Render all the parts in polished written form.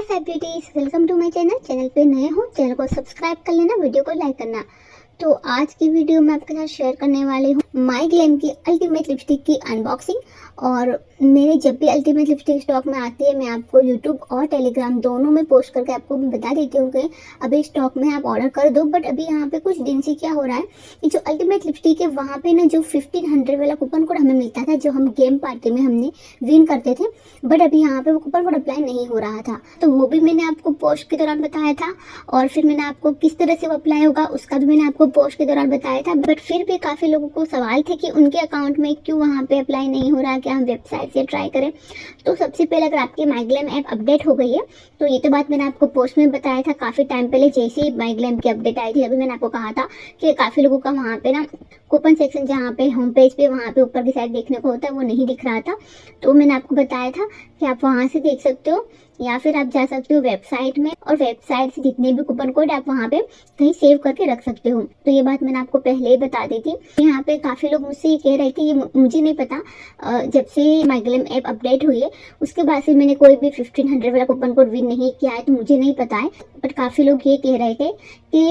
Hi beauties, welcome to my channel पे नए हो चैनल को सब्सक्राइब कर लेना, वीडियो को लाइक करना। तो आज की वीडियो में आपके साथ शेयर करने वाली हूँ माई ग्लैम की अल्टीमेट लिपस्टिक की अनबॉक्सिंग। और मेरे जब भी अल्टीमेट लिपस्टिक स्टॉक में आती है मैं आपको यूट्यूब और टेलीग्राम दोनों में पोस्ट करके आपको बता देती हूँ कि अभी स्टॉक में आप ऑर्डर कर दो। बट अभी यहाँ पे कुछ दिन से क्या हो रहा है कि जो अल्टीमेट लिपस्टिक है वहाँ पे ना जो 1500 वाला कूपन कोड हमें मिलता था, जो हम गेम पार्टी में हमने विन करते थे, बट अभी यहाँ पे वो कूपन कोड अप्लाई नहीं हो रहा था। तो वो भी मैंने आपको पोस्ट के दौरान बताया था और फिर मैंने आपको किस तरह से वो अप्लाई होगा उसका भी मैंने आपको पोस्ट के दौरान बताया था। बट फिर भी काफ़ी लोगों को सवाल थे कि उनके अकाउंट में क्यों वहाँ पे अप्लाई नहीं हो रहा, क्या हम वेबसाइट से ट्राई करें। तो सबसे पहले अगर आपकी माई ग्लैम ऐप अपडेट हो गई है तो ये तो बात मैंने आपको पोस्ट में बताया था काफ़ी टाइम पहले, जैसे ही माई ग्लैम की अपडेट आई थी अभी मैंने आपको कहा था कि काफ़ी लोगों का वहाँ पे ना कूपन सेक्शन जहाँ पे होम पेज पे वहाँ पे ऊपर की साइड देखने को होता है वो नहीं दिख रहा था। तो मैंने आपको बताया था कि आप वहाँ से देख सकते हो या फिर आप जा सकते हो वेबसाइट में और वेबसाइट से जितने भी कूपन कोड आप वहाँ पे कहीं सेव करके रख सकते हो। तो ये बात मैंने आपको पहले ही बता दी थी। यहाँ पे काफ़ी लोग मुझसे ये कह रहे थे, ये मुझे नहीं पता, जब से माई ग्लैम ऐप अपडेट हुई है उसके बाद से मैंने कोई भी 1500 वाला कूपन कोड विन नहीं किया है, तो मुझे नहीं पता है। बट काफ़ी लोग ये कह रहे थे कि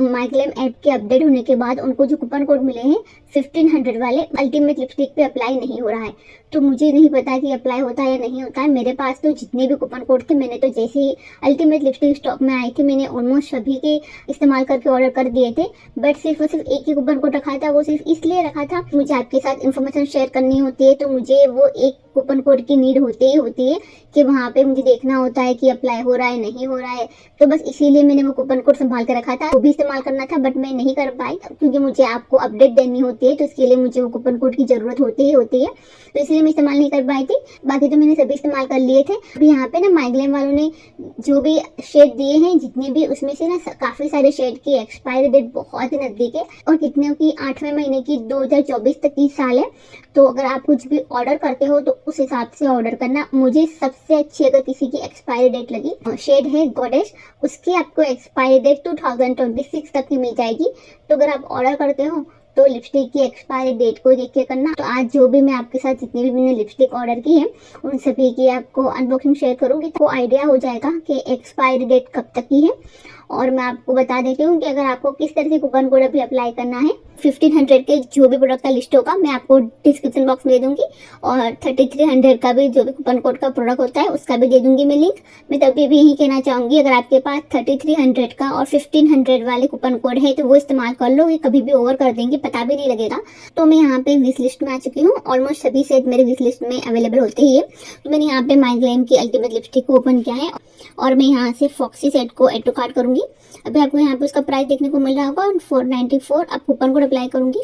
माई ग्लैम ऐप के अपडेट होने के बाद उनको जो कूपन कोड मिले हैं 1500 वाले अल्टीमेट लिपस्टिक पे अप्लाई नहीं हो रहा है। तो मुझे नहीं पता कि अप्लाई होता है या नहीं होता है। मेरे पास तो जितने भी कूपन कोड थे मैंने तो जैसे ही अल्टीमेट लिपस्टिक स्टॉक में आई थी मैंने ऑलमोस्ट सभी के इस्तेमाल करके ऑर्डर कर दिए थे। बट सिर्फ और सिर्फ एक ही कूपन कोड रखा था, वो सिर्फ इसलिए रखा था मुझे आपके साथ इन्फॉर्मेशन शेयर करनी होती है, तो मुझे वो एक कूपन कोड की नीड होती है कि वहाँ पे मुझे देखना होता है कि अप्लाई हो रहा है नहीं हो रहा है। तो बस इसीलिए मैंने वो कूपन कोड संभाल के रखा था, वो भी इस्तेमाल करना था बट मैं नहीं कर पाई क्योंकि मुझे आपको अपडेट देनी होती है, तो इसके लिए मुझे वो कूपन कोड की जरूरत होती है, तो इसलिए मैं इस्तेमाल नहीं कर पाई थी। बाकी तो मैंने सभी इस्तेमाल कर लिए थे। अभी यहाँ पे ना माई ग्लैम वालों ने जो भी शेड दिए हैं जितने भी, उसमें से ना काफी सारे शेड की एक्सपायरी डेट बहुत ही नजदीक है और कितने की 8वें महीने की 2024 तक की साल है। तो अगर आप कुछ भी ऑर्डर करते हो तो उस हिसाब से ऑर्डर करना। मुझे सबसे अच्छी अगर किसी की एक्सपायरी डेट लगी शेड है गॉडेस, उसकी आपको एक्सपायरी डेट 2026 तक की मिल जाएगी। तो अगर आप ऑर्डर करते हो तो लिपस्टिक की एक्सपायरी डेट को देख के करना। तो आज जो भी मैं आपके साथ जितनी भी मैंने लिपस्टिक ऑर्डर की है उन सभी की आपको अनबॉक्सिंग शेयर करूंगी, तो आइडिया हो जाएगा कि एक्सपायरी डेट कब तक की है। और मैं आपको बता देती हूँ कि अगर आपको किस तरह से कूपन कोड अभी अप्लाई करना है, 1500 के जो भी प्रोडक्ट का लिस्ट होगा मैं आपको डिस्क्रिप्शन बॉक्स में दे दूंगी और 3300 का भी जो भी कूपन कोड का प्रोडक्ट होता है उसका भी दे दूंगी मैं लिंक। मैं तभी भी यही कहना चाहूंगी अगर आपके पास 3300 का और 1500 वाले कूपन कोड है तो वो इस्तेमाल कर लो, ये कभी भी ओवर कर देंगे, पता भी नहीं लगेगा। तो मैं यहाँ पे विश लिस्ट में आ चुकी हूँ, ऑलमोस्ट सभी सेट मेरे विश लिस्ट में अवेलेबल होते ही है। तो मैंने यहाँ पे माई ग्लैम की अल्टीमेट लिपस्टिक को ओपन किया है और मैं यहाँ से फॉक्सी सेट को एड टू कार्ट करूंगी। अभी आपको यहाँ पे उसका प्राइस देखने को मिल रहा होगा 494। आप कूपन कोड अप्लाई करूंगी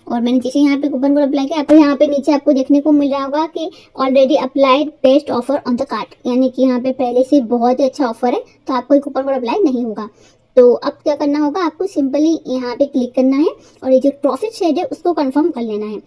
और मैंने जैसे यहाँ पे कूपन कोड अप्लाई किया, आपको यहाँ पे नीचे आपको देखने को मिल रहा होगा कि already applied best offer on the cart, यानी कि यहाँ पे पहले से बहुत ही अच्छा ऑफर है तो आपको ये कूपन कोड अप्लाई नहीं होगा। तो अब क्या करना होगा, आपको सिंपली यहाँ पे क्लिक करना है और ये जो ट्रॉफी शेड है उसको कंफर्म कर लेना है।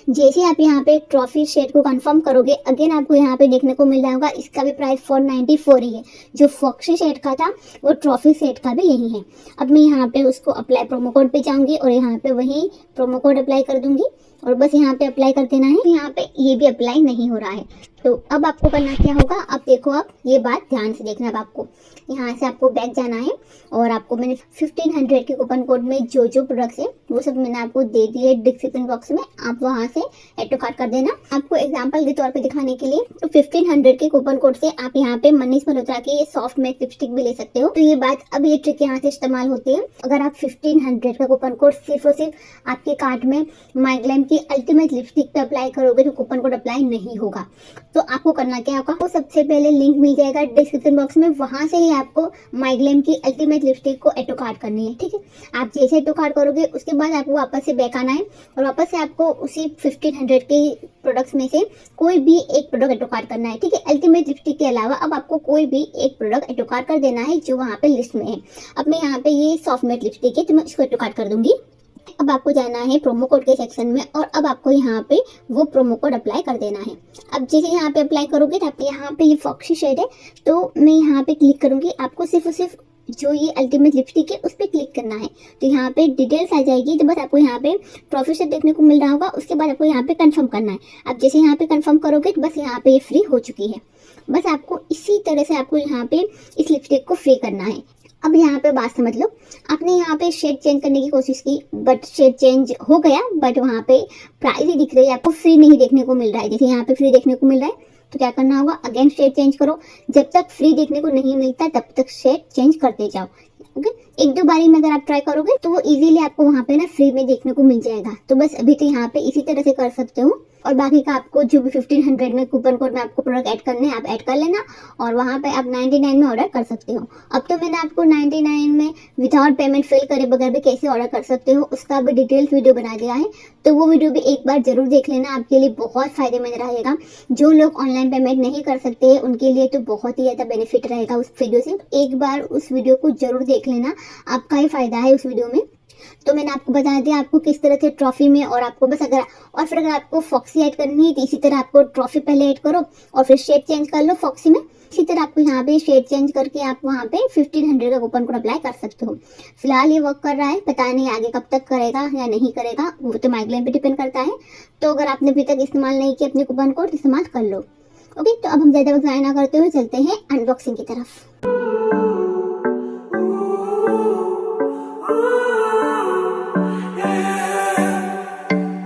जैसे आप यहाँ पे ट्रॉफी शेड को कंफर्म करोगे अगेन आपको यहाँ पे देखने को मिल रहा होगा इसका भी प्राइस 494 ही है। जो फॉक्सी शेड का था वो ट्रॉफी शेड का भी यही है। अब मैं यहाँ पे उसको अप्लाई प्रोमो कोड पे जाऊंगी और यहाँ पे वही प्रोमो कोड अप्लाई कर दूंगी और बस यहाँ पे अप्लाई कर देना है। यहाँ पे ये भी अप्लाई नहीं हो रहा है। तो अब आपको करना क्या होगा, अब देखो आप ये बात ध्यान से देखना। अब आपको यहाँ से आपको बैक जाना है और आपको मैंने 1500 के कूपन कोड में जो जो प्रोडक्ट्स है वो सब मैंने आपको दे दिए डिस्क्रिप्शन बॉक्स में, आप वहाँ से एड टू कार्ट कर देना। आपको एग्जांपल के तौर पे दिखाने के लिए तो 1500 के कूपन कोड से आप यहाँ पे मनीष मल्होत्रा की ये सॉफ्ट मैट लिपस्टिक भी ले सकते हो। तो ये बात, अब ये ट्रिक यहाँ से इस्तेमाल होती है। अगर आप 1500 का कूपन कोड सिर्फ और सिर्फ आपके कार्ट में माई ग्लैम की अल्टीमेट लिपस्टिक पे अप्लाई करोगे तो कूपन कोड अप्लाई नहीं होगा। तो आपको करना क्या होगा, वो सबसे पहले लिंक मिल जाएगा डिस्क्रिप्शन बॉक्स में, वहां से ही आपको माई ग्लैम की अल्टीमेट लिपस्टिक को एड टू कार्ट करनी है। ठीक है, आप जैसे एड टू कार्ट करोगे उसके बाद आपको वापस से बैक आना है और वापस से आपको उसी 1500 के प्रोडक्ट्स में से कोई भी एक प्रोडक्ट एड टू कार्ट करना है। ठीक है, अल्टीमेट लिपस्टिक के अलावा अब आपको कोई भी एक प्रोडक्ट एड टू कार्ट कर देना है जो वहाँ पे लिस्ट में है। अब मैं यहाँ पे ये सॉफ्ट मैट लिपस्टिक है तो मैं इसको एड टू कार्ट कर दूंगी। अब आपको जाना है प्रोमो कोड के सेक्शन में और अब आपको यहाँ पे वो प्रोमो कोड अप्लाई कर देना है। अब जैसे यहाँ पे अप्लाई करोगे तो आपके यहाँ पे ये फॉक्सी शेड है तो मैं यहाँ पे क्लिक करूंगी। आपको सिर्फ और सिर्फ जो ये अल्टीमेट लिपस्टिक है उस पर क्लिक करना है तो यहाँ पे डिटेल्स आ जाएगी। तो बस आपको यहाँ पे प्रोफेशनल देखने को मिल रहा होगा, उसके बाद आपको यहाँ पे कंफर्म करना है। अब जैसे यहाँ पे कंफर्म करोगे तो बस यहाँ पे ये फ्री हो चुकी है। बस आपको इसी तरह से आपको यहाँ पे इस लिपस्टिक को फ्री करना है। अब यहाँ पे बात समझ लो, आपने यहाँ पे शेड चेंज करने की कोशिश की बट शेड चेंज हो गया, बट वहाँ पे प्राइस ही दिख रही है, आपको फ्री नहीं देखने को मिल रहा है। जैसे यहाँ पे फ्री देखने को मिल रहा है तो क्या करना होगा, अगेन शेड चेंज करो। जब तक फ्री देखने को नहीं मिलता तब तक शेड चेंज करते जाओ। ओके, एक दो बारी में अगर आप ट्राई करोगे तो वो इजीली आपको वहाँ पे ना फ्री में देखने को मिल जाएगा। तो बस अभी तो यहाँ पे इसी तरह से कर सकते हो, और बाकी का आपको जो भी 1500 में कूपन कोड में आपको प्रोडक्ट ऐड करने हैं आप ऐड कर लेना, और वहाँ पे आप 99 में ऑर्डर कर सकते हो। अब तो मैंने आपको 99 में विदाउट पेमेंट फिल करे बगैर भी कैसे ऑर्डर कर सकते हो उसका भी डिटेल्स वीडियो बना दिया है, तो वो वीडियो भी एक बार जरूर देख लेना, आपके लिए बहुत फायदेमंद रहेगा। जो लोग ऑनलाइन पेमेंट नहीं कर सकते उनके लिए तो बहुत ही ज़्यादा बेनिफिट रहेगा उस वीडियो से। एक बार उस वीडियो को जरूर देख लेना, आपका ही फायदा है उस वीडियो में। तो मैंने आपको बता दिया आपको किस तरह से ट्रॉफी में, और आपको बस फिर अगर आपको फॉक्सी ऐड करनी है तो इसी तरह आपको ट्रॉफी पहले ऐड करो और फिर शेड चेंज कर लो फॉक्सी में। इसी तरह आपको यहाँ पे शेड चेंज करके आप वहाँ पे 1500 का कूपन कोड अप्लाई कर सकते हो। फिलहाल ये वर्क कर रहा है, पता नहीं आगे कब तक करेगा या नहीं करेगा, वो तो माइग्रेन पे डिपेंड करता है। तो अगर आपने अभी तक इस्तेमाल नहीं किया अपने कूपन कोड, इस्तेमाल कर लो। ओके, तो अब हम ज़्यादा वक्त ज़ाया ना करते हुए चलते हैं अनबॉक्सिंग की तरफ।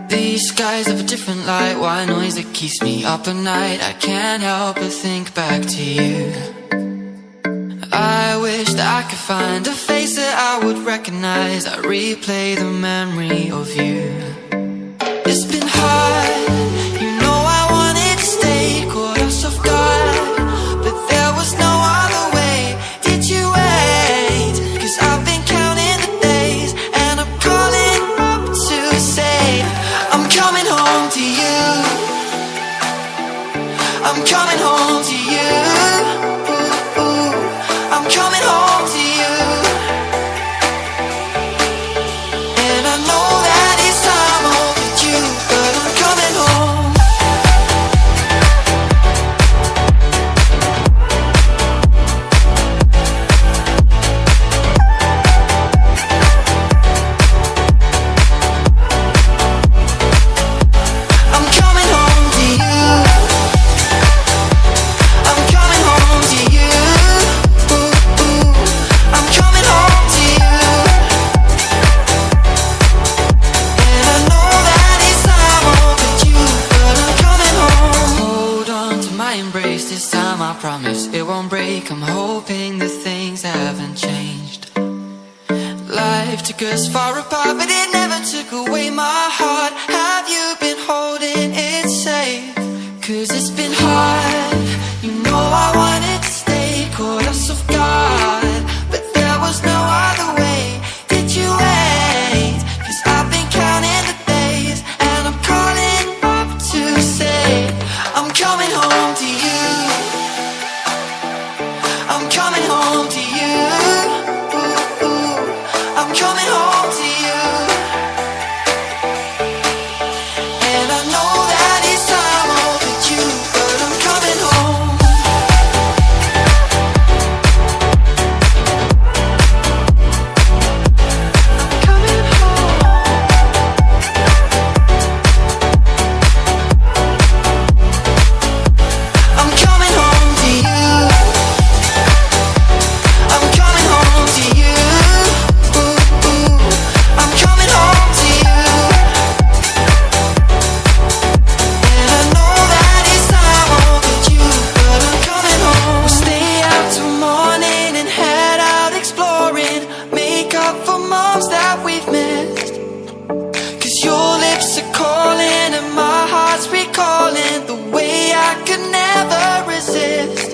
These skies have a different light, white noise that keeps me up at night. I can't help but think back to you. I wish that I could find a face that I would recognize. I replay the memory of you. It's been hard, you know I wanted to stay, caught us off guard, but there was no other way. Did you wait? 'Cause I've been counting the days, and I'm calling up to say I'm coming home to you. I'm coming home to you. Ooh, ooh. I'm coming home to you. And I know that it's time overdue, but I'm coming home. I'm coming home to you. I'm coming home to you. Ooh, ooh. I'm coming home to you. And I know that it's time overdue, but I'm coming home. Hold on to my embrace this time, I promise it won't break. I'm hoping that things haven't changed. Life took us far apart, but it never took away my heart. Have you been holding it safe? 'Cause it's been hard, you know I wanted to stay, caught us off guard, but there was no other way. Did you wait? 'Cause I've been counting the days, and I'm calling up to say I'm coming home to you. I'm coming home to you. Ooh, ooh. I'm coming home to you. And I know that it's time overdue, but I'm coming home. I'm coming home. I'm coming home to you. I'm coming home to you. Ooh, ooh. I'm coming home to you. And I know that it's time overdue, but I'm coming home. We'll stay out till morning and head out exploring, make up for moms that we've missed. 'Cause your lips are calling and my heart's recalling the way I could never resist.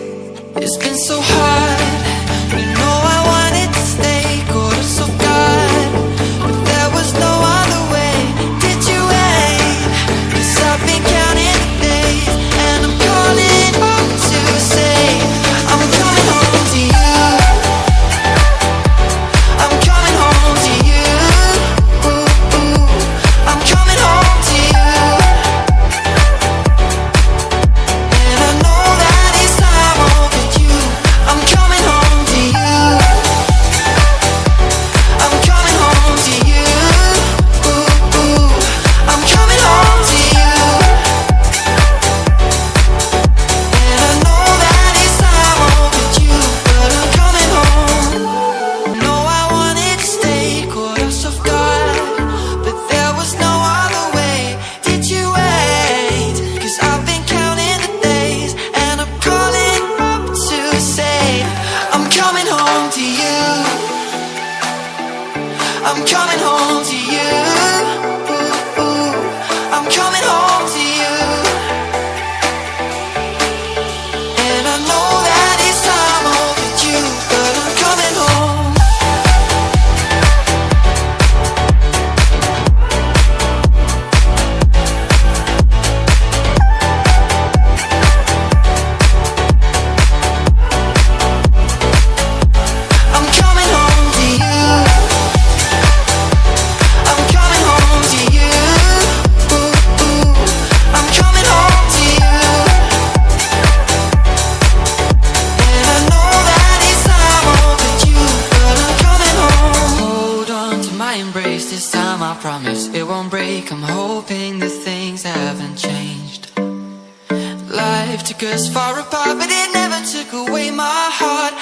It's been so hard, you know I wanted to stay, caught us off guard, but there was no other way. Did you wait? 'Cause I've been counting the days, and I'm calling up to say I'm coming home to you. I'm coming home to you. Ooh, ooh. I'm coming home to you. And I know that it's time overdue. I'm coming home. coming home to you. I'm coming home to you. I'm coming home to you. And I know that it's time overdue, but I'm coming home. I'm coming home to you. I'm coming home to you. I'm coming home to you. And I know that it's time overdue, but I'm coming home. Hold on to my embrace this time, I promise it won't break. I'm hoping that things haven't changed. Life took us far apart, but it never took away my heart.